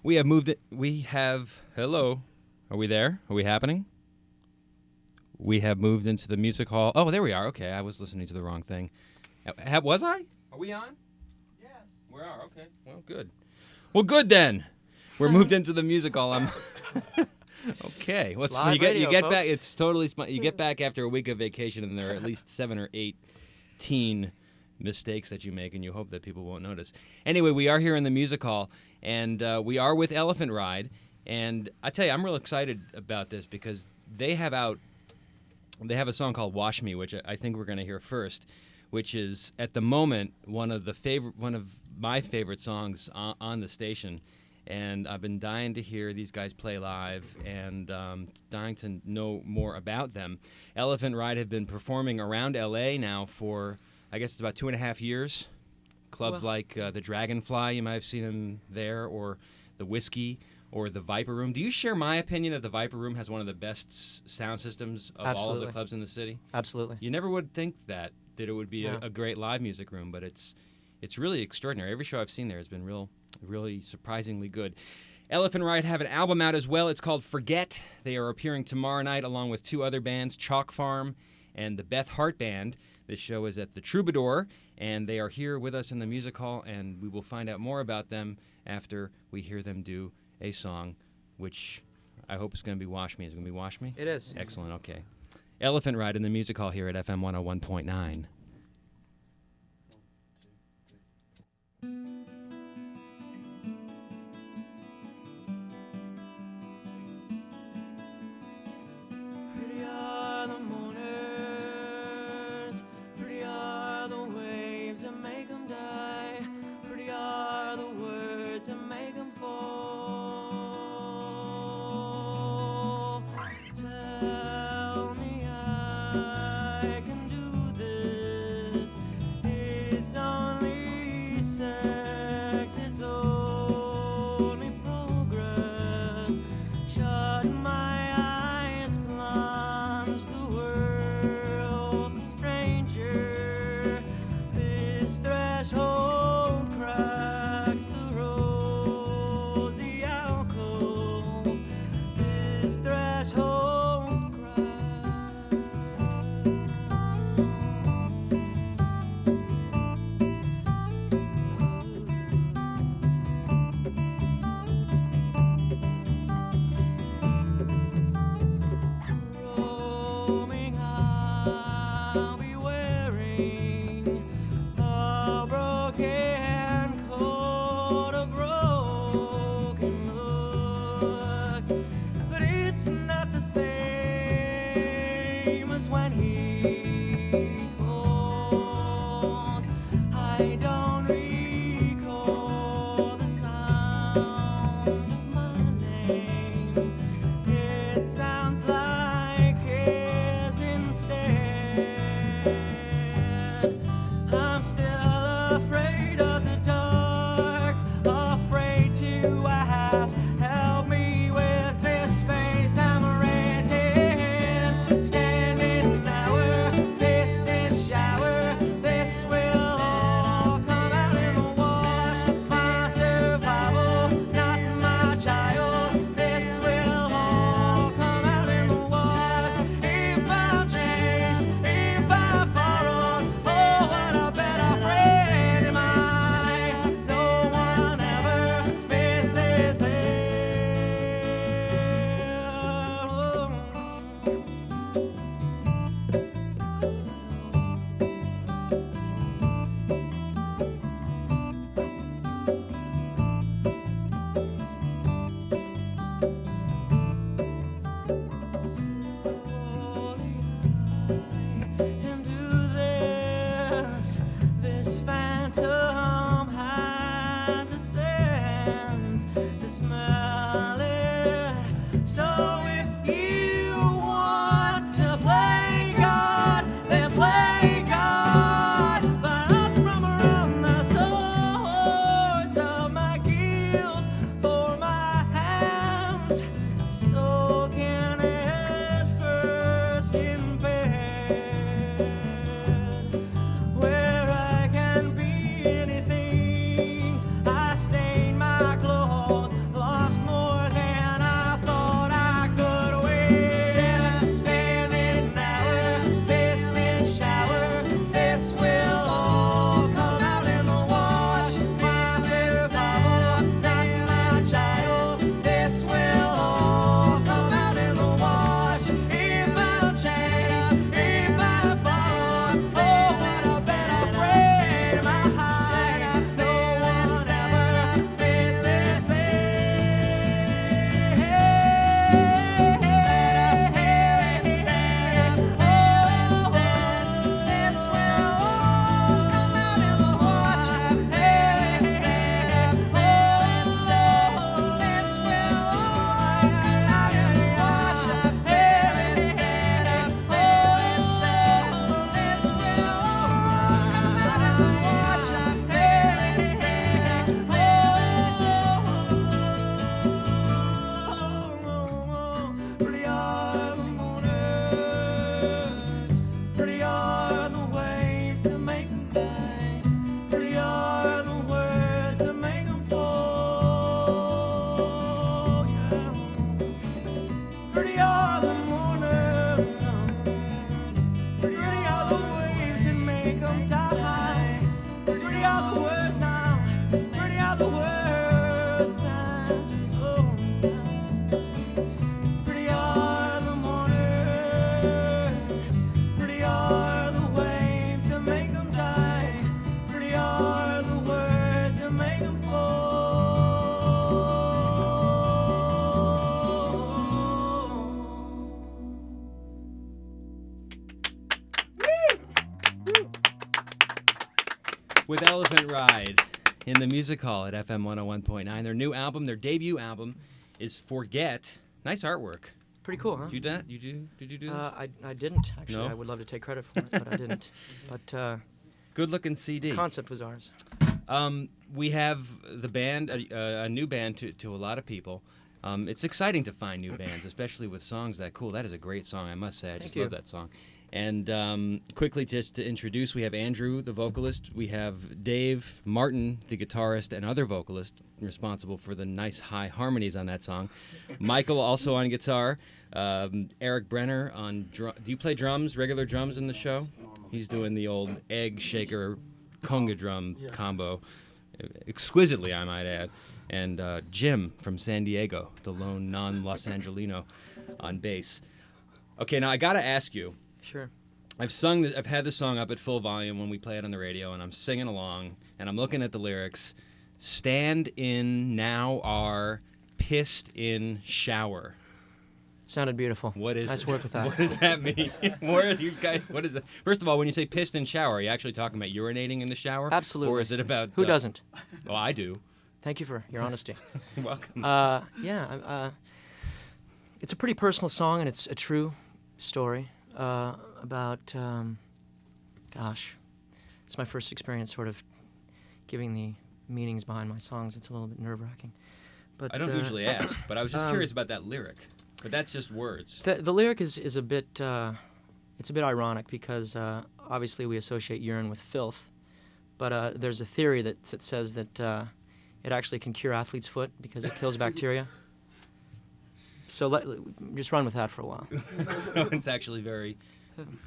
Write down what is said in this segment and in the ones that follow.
We have moved it. We have. Hello. Are we there? Are we happening? We have moved into the music hall. Oh, there we are. Okay, I was listening to the wrong thing. Was I? Are we on? Yes. We are. Okay. Well, good. Well, good then. We're moved into the music hall. Okay. Well, live you get radio, back. folks. It's totally. You get back after a week of vacation, and there are at least 7 or 18 mistakes that you make, and you hope that people won't notice. Anyway, we are here in the music hall, and we are with Elephant Ride. And I tell you, I'm real excited about this because they have a song called "Wash Me," which I think we're going to hear first, which is at the moment one of my favorite songs on the station. And I've been dying to hear these guys play live and dying to know more about them. Elephant Ride have been performing around L.A. now for, I guess it's about 2.5 years. Clubs like the Dragonfly, you might have seen them there, or the Whiskey, or the Viper Room. Do you share my opinion that the Viper Room has one of the best sound systems of all of the clubs in the city? Absolutely. You never would think that it would be a great live music room, but it's really extraordinary. Every show I've seen there has been really surprisingly good. Elephant Ride have an album out as well. It's called Forget. They are appearing tomorrow night along with 2 other bands, Chalk Farm and the Beth Hart Band. This show is at the Troubadour, and they are here with us in the music hall, and we will find out more about them after we hear them do a song, which I hope is going to be Wash Me. Is it going to be Wash Me? It is. Excellent, okay. Elephant Ride in the music hall here at FM 101.9. Pretty are the mourners, pretty are the waves that make them die, pretty are the words that make them fall. Tell me I can do this, it's only sex, it's only progress. Shut my eyes, plunge the world a stranger. This threshold cracks the rosy alcove. This threshold cracks. Roaming, I'll be wearing a broken coat, a broken look, but it's not the same as when he calls. I don't recall the sound of my name. It sounds like his instead. I'm still afraid of the dark, afraid to ask. Help me with this space I'm renting. Standing hour, distant shower. This will all come out in the wash. My survival, not my child. This will all come out in the wash. If I'm changed, if I followed, oh, what a better friend am I. No one ever misses there. Slowly I can do this. This phantom had the sense to smell it. So if you want to play God, then play God. But I'm from around the source of my guilt for my hands. Soaking head first in bed, where I can be anything. I stain my clothes, with Elephant Ride in the Music Hall at FM 101.9. Their new album, their debut album, is Forget. Nice artwork. Pretty cool, huh? Did you do that? Did you do this? I didn't, actually. No? I would love to take credit for it, but I didn't. But Good-looking CD. concept was ours. We have the band, a new band to a lot of people. It's exciting to find new bands, especially with songs that cool. That is a great song, I must say. I just love that song. And quickly, just to introduce, we have Andrew, the vocalist. We have Dave Martin, the guitarist and other vocalist, responsible for the nice high harmonies on that song. Michael, also on guitar. Eric Brenner on drum. Do you play drums, regular drums in the show? He's doing the old egg shaker conga drum combo. Exquisitely, I might add. And Jim from San Diego, the lone non-Los Angelino, on bass. Okay, now I gotta ask you. Sure. I've had the song up at full volume when we play it on the radio, and I'm singing along, and I'm looking at the lyrics. Stand in now are pissed in shower. It sounded beautiful. What is nice it? work with that. What does that mean? What are you guys? What is it? First of all, when you say pissed in shower, are you actually talking about urinating in the shower? Absolutely. Or is it about Who doesn't? Well, I do. Thank you for your honesty. You're welcome. It's a pretty personal song, and it's a true story about, it's my first experience sort of giving the meanings behind my songs. It's a little bit nerve-wracking. But I don't usually ask, but I was just curious about that lyric. But that's just words. The lyric is a bit, it's a bit ironic because obviously we associate urine with filth, but there's a theory that says that it actually can cure athlete's foot because it kills bacteria. So just run with that for a while. So it's actually very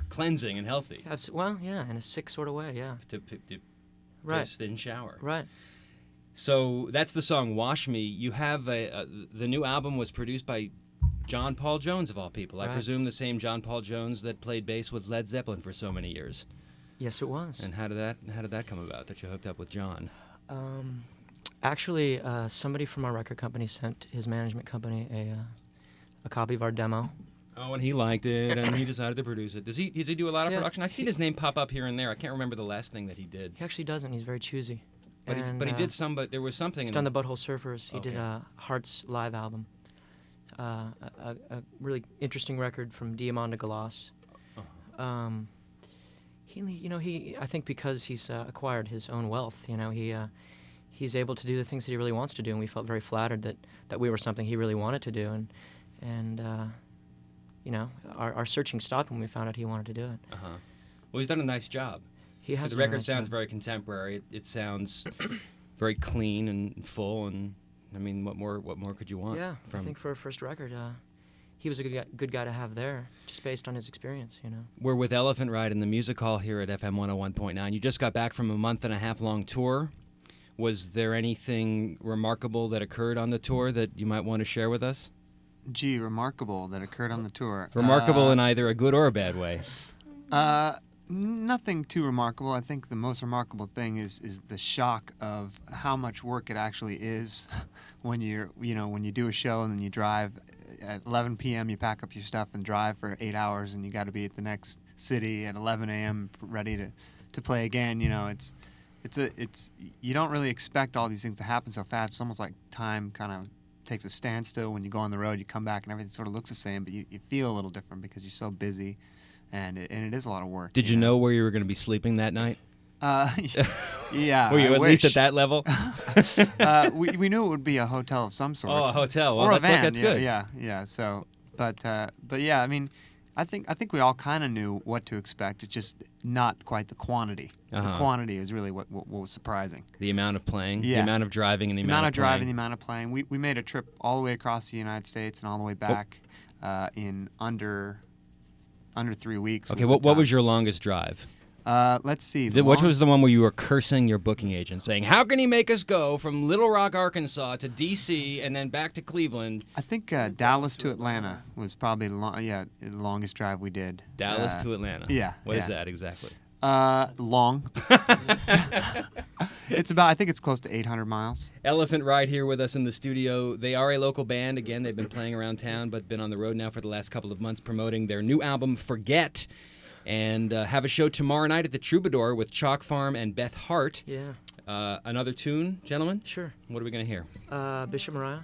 cleansing and healthy. Well, yeah, in a sick sort of way, yeah. To Right. Pissed in shower. Right. So that's the song "Wash Me." You have the new album was produced by John Paul Jones of all people. I Right. presume the same John Paul Jones that played bass with Led Zeppelin for so many years. Yes, it was. And how did that come about? That you hooked up with John? Actually, somebody from our record company sent his management company a copy of our demo. Oh, and he liked it, and he decided to produce it. Does he do a lot of Yeah. production? I've seen his name pop up here and there. I can't remember the last thing that he did. He actually doesn't. He's very choosy. But he did some. But there was something. He's done the Butthole Surfers. He did Okay. Heart's live album. A really interesting record from Diamanda Galas. He I think because he's acquired his own wealth, he's able to do the things that he really wants to do, and we felt very flattered that we were something he really wanted to do, and our searching stopped when we found out he wanted to do it. Well, he's done a nice job. He has. The done a record nice sounds job. very contemporary. It sounds very clean and full, and I mean, what more could you want? Yeah, from I think for a first record, he was a good guy to have there, just based on his experience, We're with Elephant Ride in the Music Hall here at FM 101.9. You just got back from a month-and-a-half-long tour. Was there anything remarkable that occurred on the tour that you might want to share with us? Gee, remarkable that occurred on the tour. Remarkable in either a good or a bad way. Nothing too remarkable. I think the most remarkable thing is the shock of how much work it actually is when you do a show and then you drive at 11 p.m. you pack up your stuff and drive for 8 hours and you got to be at the next city at 11 a.m. ready to play again. It's you don't really expect all these things to happen so fast. It's almost like time kind of takes a standstill when you go on the road. You come back and everything sort of looks the same, but you feel a little different because you're so busy. And it is a lot of work. Did you know where you were going to be sleeping that night? Yeah. Were you I at wish. least at that level? We knew it would be a hotel of some sort. Oh, a hotel. Well, or a van. That's good. Yeah. So, but yeah. I mean, I think we all kind of knew what to expect. It's just not quite the quantity. The quantity is really what was surprising. The amount of playing, Yeah. the amount of driving, and the amount of driving, playing. the amount of playing. We made a trip all the way across the United States and all the way back in under 3 weeks. Okay, what was your longest drive? Let's see. Which was the one where you were cursing your booking agent, saying, "How can he make us go from Little Rock, Arkansas to D.C. and then back to Cleveland?" I think Dallas to Atlanta was probably the longest drive we did. Dallas to Atlanta. Yeah. What is that exactly? Long. I think it's close to 800 miles. Elephant Ride here with us in the studio. They are a local band. Again, they've been playing around town, but been on the road now for the last couple of months promoting their new album, Forget. and have a show tomorrow night at the Troubadour with Chalk Farm and Beth Hart. Yeah. Another tune, gentlemen? Sure. What are we going to hear? Bishop Mariah.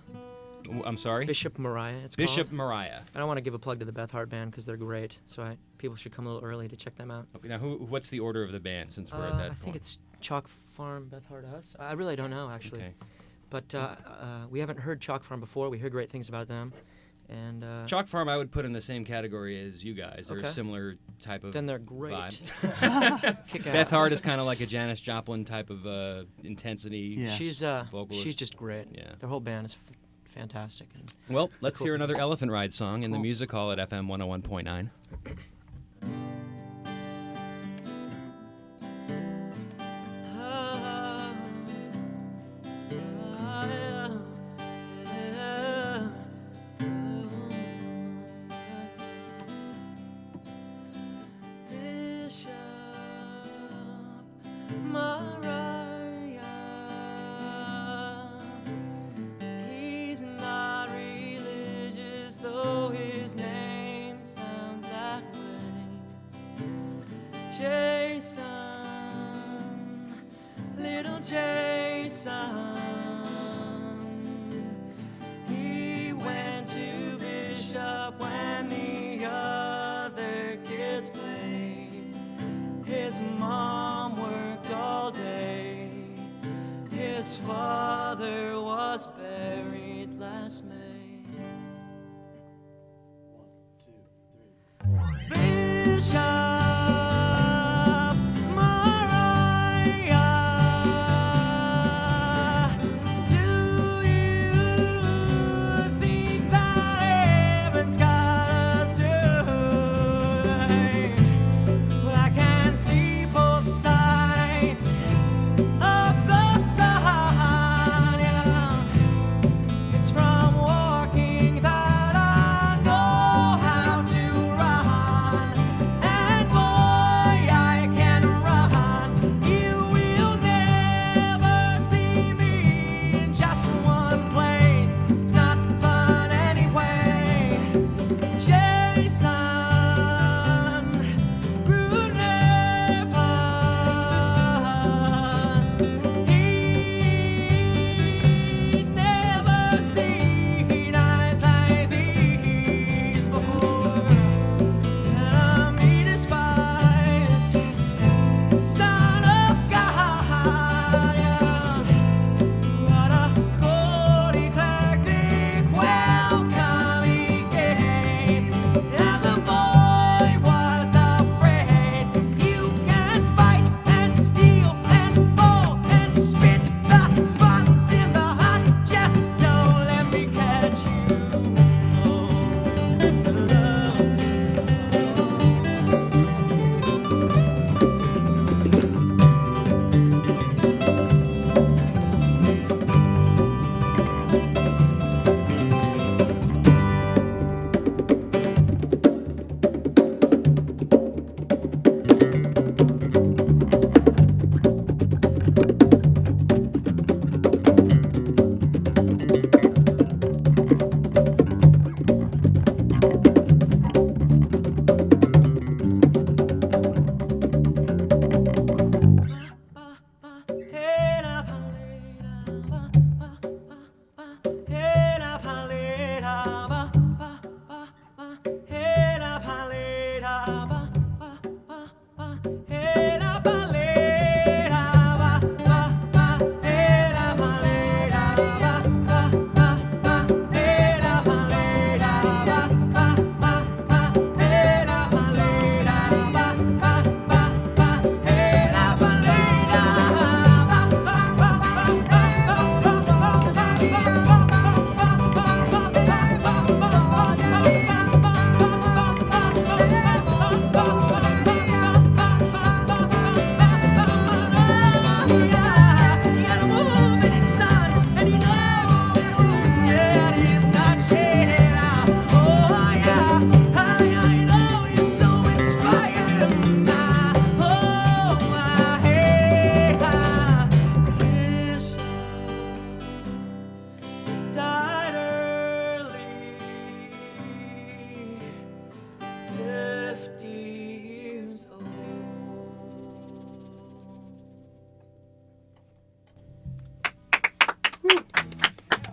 I'm sorry? Bishop Mariah, it's Bishop called. Mariah. I don't want to give a plug to the Beth Hart Band because they're great, so people should come a little early to check them out. Okay, now, what's the order of the band since we're at that I point? think it's Chalk Farm, Beth Hart, us. I really don't know, actually. Okay. But we haven't heard Chalk Farm before. We heard great things about them. And Chalk Farm I would put in the same category as you guys. They're a Okay. similar type of then they're great. vibe. Kick ass. Beth Hart is kind of like a Janis Joplin type of intensity. Yeah. vocalist. She's just great. Yeah. Their whole band is fantastic. And Well, let's Cool. hear another Elephant Ride song in the Cool. Music Hall at FM 101.9. Bishop Mariah, he's not religious, though his name sounds that way. Jason, little Jason, he went to Bishop when the other kids played. His mom worked all day. His father was buried last May. 1, 2, 3. Bishop Mariah, do you think that heaven's got a sway? Well, I can see both sides of the sun, yeah. It's from walking that I know how to run, and boy, I can run. You will never see me in just one place. It's not fun anyway. Jason Brunevas, he'd never seen eyes like these before, and he despised Son of God, yeah. What a cold, eclectic welcome he gave, and the boy was afraid. You can fight and steal and bowl and spit the fun's in the hut. Just don't let me catch you.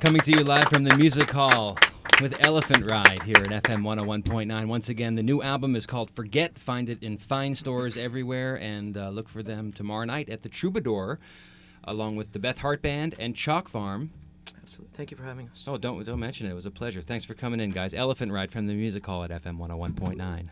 Coming to you live from the Music Hall with Elephant Ride here at FM 101.9. Once again, the new album is called Forget. Find it in fine stores everywhere, and look for them tomorrow night at the Troubadour, along with the Beth Hart Band and Chalk Farm. Absolutely. Thank you for having us. Oh, don't mention it. It was a pleasure. Thanks for coming in, guys. Elephant Ride from the Music Hall at FM 101.9.